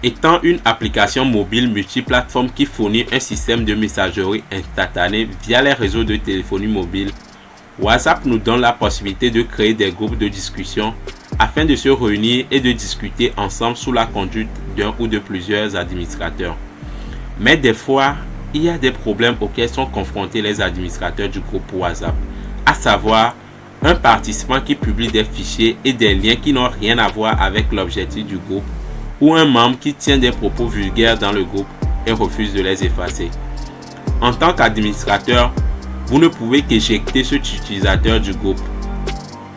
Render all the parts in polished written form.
Étant une application mobile multiplateforme qui fournit un système de messagerie instantanée via les réseaux de téléphonie mobile, WhatsApp nous donne la possibilité de créer des groupes de discussion afin de se réunir et de discuter ensemble sous la conduite d'un ou de plusieurs administrateurs. Mais des fois, il y a des problèmes auxquels sont confrontés les administrateurs du groupe WhatsApp, à savoir un participant qui publie des fichiers et des liens qui n'ont rien à voir avec l'objectif du groupe, ou un membre qui tient des propos vulgaires dans le groupe et refuse de les effacer. En tant qu'administrateur, vous ne pouvez qu'éjecter cet utilisateur du groupe.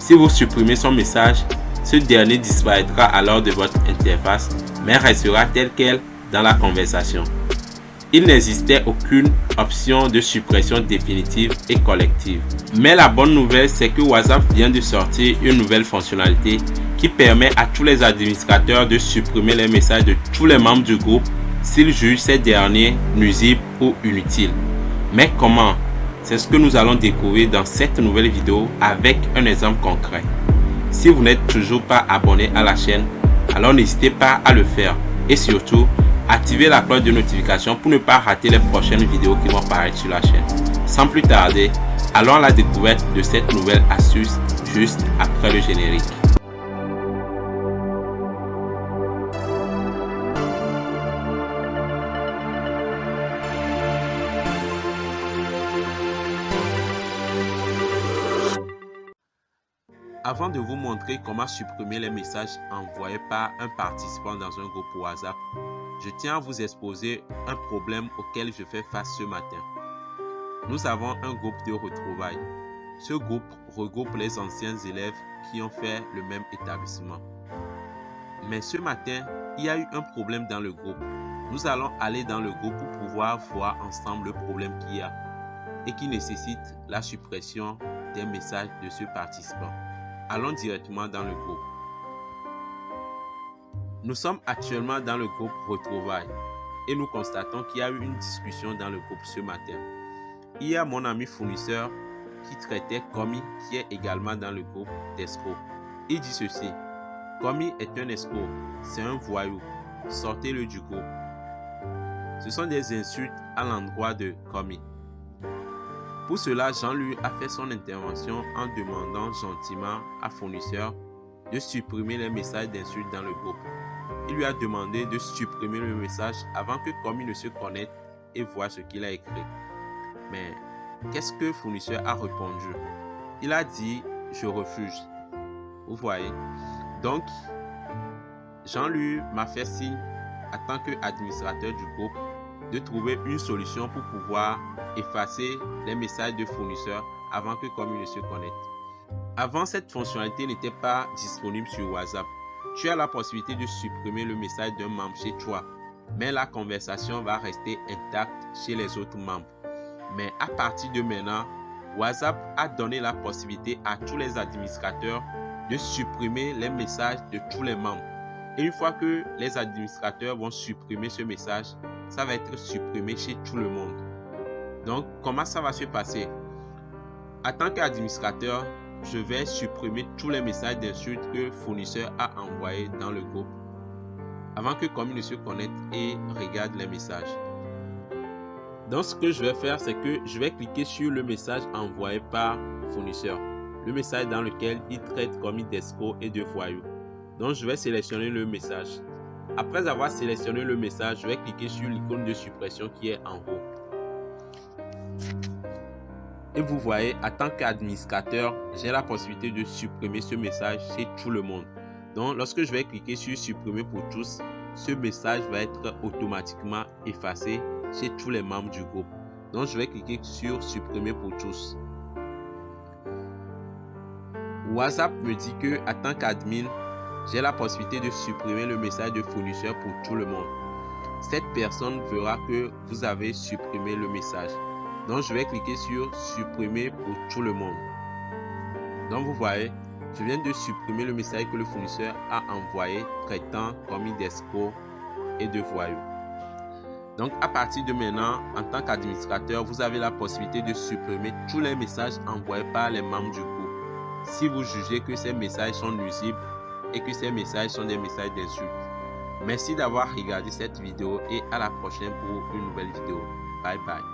Si vous supprimez son message, ce dernier disparaîtra alors de votre interface, mais restera tel quel dans la conversation. Il n'existait aucune option de suppression définitive et collective. Mais la bonne nouvelle, c'est que WhatsApp vient de sortir une nouvelle fonctionnalité qui permet à tous les administrateurs de supprimer les messages de tous les membres du groupe s'ils jugent ces derniers nuisibles ou inutiles. Mais comment? C'est ce que nous allons découvrir dans cette nouvelle vidéo avec un exemple concret. Si vous n'êtes toujours pas abonné à la chaîne, alors n'hésitez pas à le faire et surtout, activez la cloche de notification pour ne pas rater les prochaines vidéos qui vont apparaître sur la chaîne. Sans plus tarder, allons à la découverte de cette nouvelle astuce juste après le générique. Avant de vous montrer comment supprimer les messages envoyés par un participant dans un groupe WhatsApp, je tiens à vous exposer un problème auquel je fais face ce matin. Nous avons un groupe de retrouvailles. Ce groupe regroupe les anciens élèves qui ont fait le même établissement. Mais ce matin, il y a eu un problème dans le groupe. Nous allons aller dans le groupe pour pouvoir voir ensemble le problème qu'il y a et qui nécessite la suppression des messages de ce participant. Allons directement dans le groupe. Nous sommes actuellement dans le groupe Retrouvailles et nous constatons qu'il y a eu une discussion dans le groupe ce matin. Il y a mon ami fournisseur qui traitait Komi qui est également dans le groupe d'escrocs. Il dit ceci: Komi est un escroc, c'est un voyou, sortez-le du groupe. Ce sont des insultes à l'endroit de Komi. Pour cela, Jean-Louis a fait son intervention en demandant gentiment à fournisseur de supprimer les messages d'insultes dans le groupe. Il lui a demandé de supprimer le message avant que Komi ne se connecte et voit ce qu'il a écrit. Mais qu'est-ce que fournisseur a répondu? Il a dit « Je refuse ». Vous voyez? Donc, Jean-Louis m'a fait signe en tant qu'administrateur du groupe de trouver une solution pour pouvoir effacer les messages de fournisseurs avant que Komi ne se connecte. Avant, cette fonctionnalité n'était pas disponible sur WhatsApp. Tu as la possibilité de supprimer le message d'un membre chez toi, mais la conversation va rester intacte chez les autres membres. Mais à partir de maintenant, WhatsApp a donné la possibilité à tous les administrateurs de supprimer les messages de tous les membres. Et une fois que les administrateurs vont supprimer ce message, ça va être supprimé chez tout le monde. Donc, comment ça va se passer? En tant qu'administrateur, je vais supprimer tous les messages d'insultes que le fournisseur a envoyés dans le groupe avant que Komi ne se connecte et regarde les messages. Donc, ce que je vais faire, c'est que je vais cliquer sur le message envoyé par fournisseur, le message dans lequel il traite Komi d'escroc et de voyou. Donc, je vais sélectionner le message. Après avoir sélectionné le message, je vais cliquer sur l'icône de suppression qui est en haut. Et vous voyez, en tant qu'administrateur, j'ai la possibilité de supprimer ce message chez tout le monde. Donc, lorsque je vais cliquer sur supprimer pour tous, ce message va être automatiquement effacé chez tous les membres du groupe. Donc, je vais cliquer sur supprimer pour tous. WhatsApp me dit que en tant qu'admin, j'ai la possibilité de supprimer le message de fournisseur pour tout le monde. Cette personne verra que vous avez supprimé le message. Donc, je vais cliquer sur supprimer pour tout le monde. Donc, vous voyez, je viens de supprimer le message que le fournisseur a envoyé traitant Komi d'escroc et de voyou. Donc, à partir de maintenant, en tant qu'administrateur, vous avez la possibilité de supprimer tous les messages envoyés par les membres du groupe. Si vous jugez que ces messages sont nuisibles et que ces messages sont des messages d'insultes. Merci d'avoir regardé cette vidéo et à la prochaine pour une nouvelle vidéo. Bye bye.